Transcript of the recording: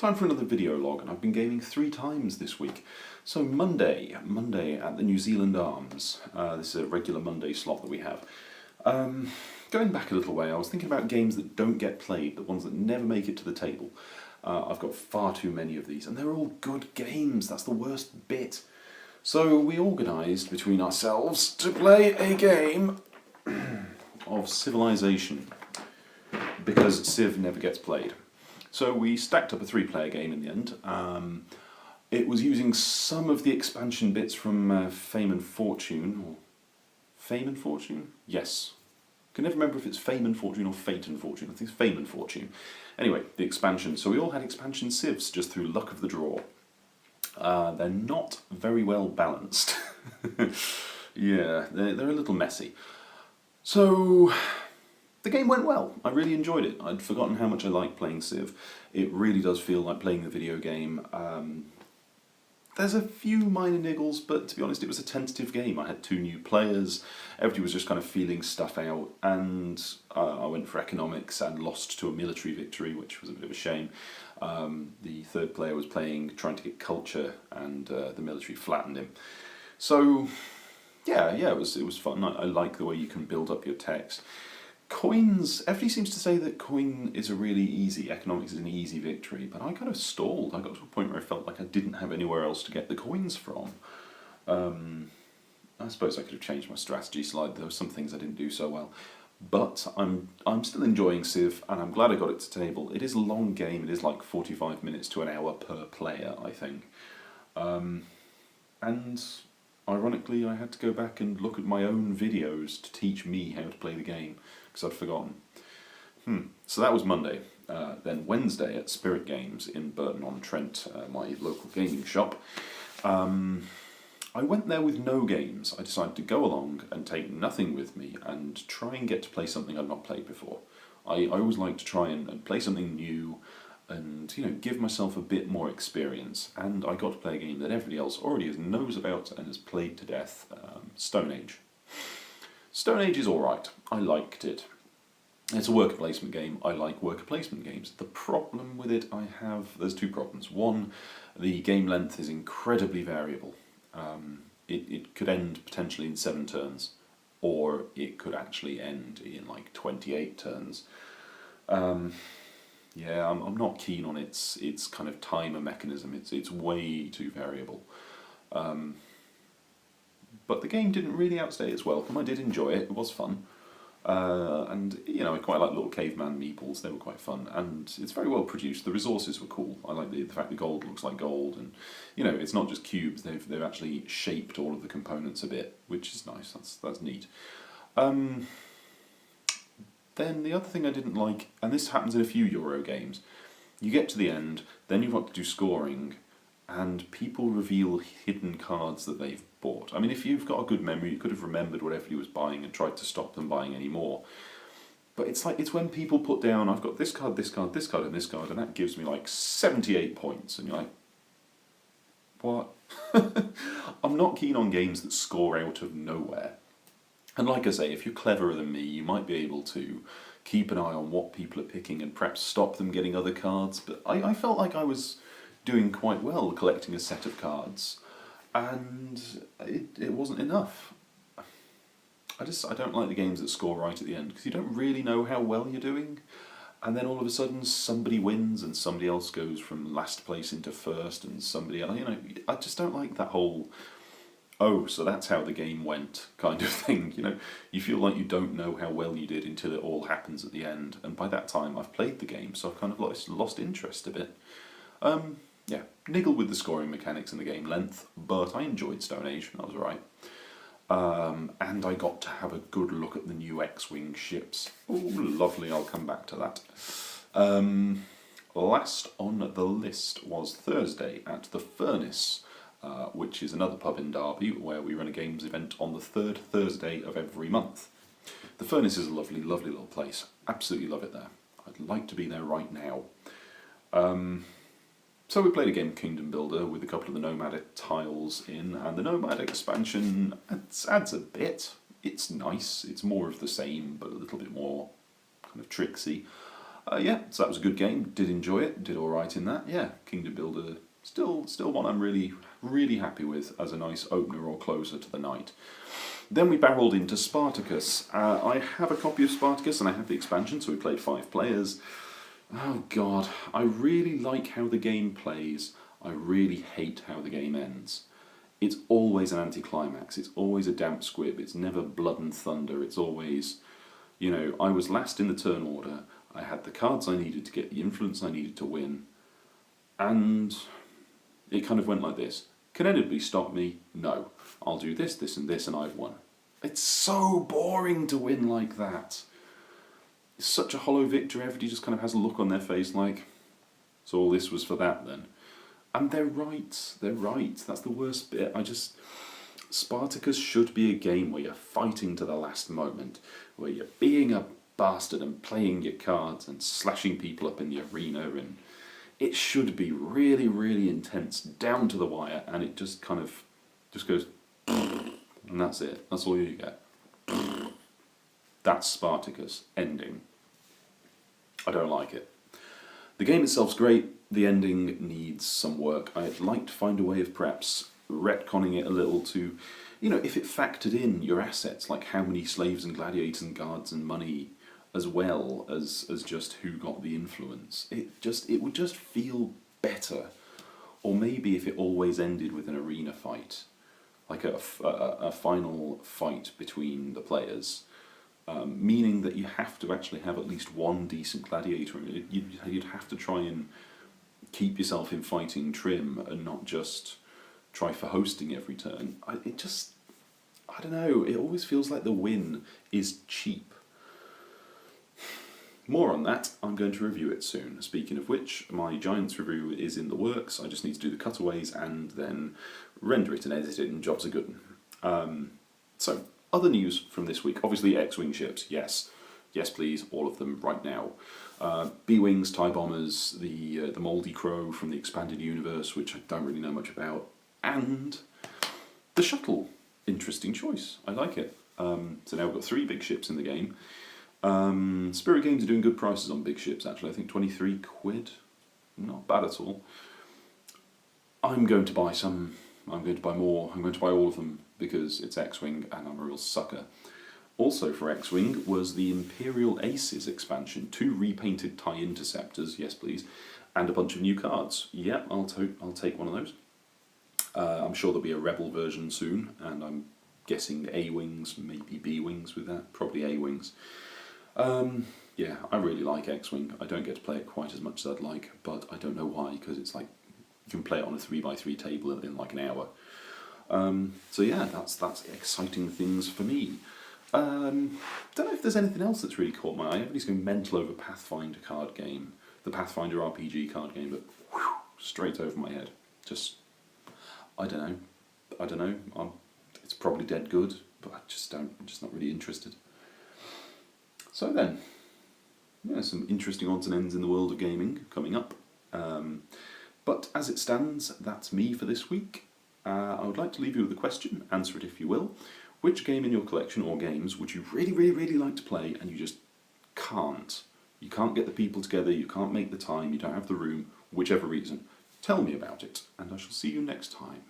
time for another video log, and I've been gaming 3 times this week. So Monday at the New Zealand Arms. This is a regular Monday slot that we have. Going back a little way, I was thinking about games that don't get played, the ones that never make it to the table. I've got far too many of these, and they're all good games. That's the worst bit. So we organised between ourselves to play a game of Civilization, because Civ never gets played. So we stacked up a 3-player game in the end. It was using some of the expansion bits from Fame and Fortune. Or Fame and Fortune? Yes. I can never remember if it's Fame and Fortune or Fate and Fortune. I think it's Fame and Fortune. Anyway, the expansion. So we all had expansion civs just through luck of the draw. They're not very well balanced. Yeah, they're a little messy. So the game went well. I really enjoyed it. I'd forgotten how much I like playing Civ. It really does feel like playing the video game. There's a few minor niggles, but to be honest, it was a tentative game. I had 2 new players. Everybody was just kind of feeling stuff out, and I went for economics and lost to a military victory, which was a bit of a shame. The 3rd player was trying to get culture, and the military flattened him. So yeah, it was fun. I like the way you can build up your text. Coins, everybody seems to say that coin is a really easy, economics is an easy victory, but I kind of stalled. I got to a point where I felt like I didn't have anywhere else to get the coins from. I suppose I could have changed my strategy slide. There were some things I didn't do so well. But I'm still enjoying Civ, and I'm glad I got it to table. It is a long game. It is like 45 minutes to an hour per player, I think. And ironically, I had to go back and look at my own videos to teach me how to play the game, because I'd forgotten. So that was Monday. Then Wednesday at Spirit Games in Burton-on-Trent, my local gaming shop. I went there with no games. I decided to go along and take nothing with me and try and get to play something I'd not played before. I always like to try and play something new and give myself a bit more experience. And I got to play a game that everybody else already knows about and has played to death, Stone Age. Stone Age is alright. I liked it. It's a worker placement game. I like worker placement games. The problem with it there's 2 problems. One, the game length is incredibly variable. It could end potentially in 7 turns, or it could actually end in like 28 turns. Yeah, I'm not keen on its kind of timer mechanism. It's way too variable. But the game didn't really outstay its welcome. I did enjoy it. It was fun. And I quite like little caveman meeples. They were quite fun, and it's very well produced. The resources were cool. I like the fact the gold looks like gold, and it's not just cubes. They've actually shaped all of the components a bit, which is nice. That's neat. Then the other thing I didn't like, and this happens in a few Euro games, you get to the end, then you've got to do scoring, and people reveal hidden cards that they've bought. I mean, if you've got a good memory, you could have remembered what everybody was buying and tried to stop them buying any more. But it's when people put down, I've got this card, this card, this card, and this card, and that gives me like 78 points, and you're like, what? I'm not keen on games that score out of nowhere. And like I say, if you're cleverer than me, you might be able to keep an eye on what people are picking and perhaps stop them getting other cards. But I felt like I was doing quite well collecting a set of cards, and it wasn't enough. I don't like the games that score right at the end, because you don't really know how well you're doing, and then all of a sudden somebody wins and somebody else goes from last place into first, and somebody else, I just don't like that whole, oh, so that's how the game went kind of thing. You feel like you don't know how well you did until it all happens at the end, and by that time I've played the game, so I've kind of lost interest a bit. Yeah, niggle with the scoring mechanics and the game length, but I enjoyed Stone Age, that was alright. And I got to have a good look at the new X-Wing ships. Oh, lovely, I'll come back to that. Last on the list was Thursday at the Furnace, which is another pub in Derby where we run a games event on the 3rd Thursday of every month. The Furnace is a lovely, lovely little place. Absolutely love it there. I'd like to be there right now. So we played a game of Kingdom Builder with a couple of the nomadic tiles in, and the nomadic expansion adds a bit. It's nice, it's more of the same, but a little bit more kind of tricksy. Yeah, so that was a good game. Did enjoy it. Did all right in that. Yeah, Kingdom Builder still one I'm really happy with as a nice opener or closer to the night. Then we barreled into Spartacus. I have a copy of Spartacus and I have the expansion, so we played 5 players. Oh god, I really like how the game plays. I really hate how the game ends. It's always an anticlimax. It's always a damp squib. It's never blood and thunder. It's always, I was last in the turn order. I had the cards I needed to get the influence I needed to win. And it kind of went like this. Can anybody stop me? No. I'll do this, this and this and I've won. It's so boring to win like that. It's such a hollow victory. Everybody just kind of has a look on their face like, so all this was for that then. And they're right. That's the worst bit. Spartacus should be a game where you're fighting to the last moment, where you're being a bastard and playing your cards and slashing people up in the arena, and it should be really, really intense, down to the wire, and it just kind of just goes, and that's it. That's all you get. That's Spartacus ending. I don't like it. The game itself's great. The ending needs some work. I'd like to find a way of perhaps retconning it a little to, if it factored in your assets, like how many slaves and gladiators and guards and money, as well as just who got the influence. It would just feel better. Or maybe if it always ended with an arena fight, like a final fight between the players, meaning that you have to actually have at least one decent gladiator. You'd have to try and keep yourself in fighting trim and not just try for hosting every turn. I don't know, it always feels like the win is cheap. More on that, I'm going to review it soon. Speaking of which, my Giants review is in the works. I just need to do the cutaways and then render it and edit it, and jobs are good. So, other news from this week. Obviously, X-Wing ships, yes. Yes, please, all of them right now. B-Wings, TIE Bombers, the Mouldy Crow from the Expanded Universe, which I don't really know much about, and the Shuttle. Interesting choice. I like it. So now we've got 3 big ships in the game. Spirit Games are doing good prices on big ships, actually. I think 23 quid. Not bad at all. I'm going to buy some. I'm going to buy more. I'm going to buy all of them because it's X-Wing and I'm a real sucker. Also for X-Wing was the Imperial Aces expansion. 2 repainted TIE Interceptors, yes please, and a bunch of new cards. Yeah, I'll take one of those. I'm sure there'll be a Rebel version soon, and I'm guessing A-Wings, maybe B-Wings with that, probably A-Wings. Yeah, I really like X-Wing. I don't get to play it quite as much as I'd like, but I don't know why, because it's like, you can play it on a 3x3 table in like an hour. So yeah, that's exciting things for me. Don't know if there's anything else that's really caught my eye. Everybody's going mental over Pathfinder card game, the Pathfinder RPG card game, but whew, straight over my head. Just, I don't know. It's probably dead good, but I'm just not really interested. So then, yeah, some interesting odds and ends in the world of gaming coming up. But as it stands, that's me for this week. I would like to leave you with a question, answer it if you will. Which game in your collection or games would you really, really, really like to play and you just can't? You can't get the people together, you can't make the time, you don't have the room, whichever reason. Tell me about it, and I shall see you next time.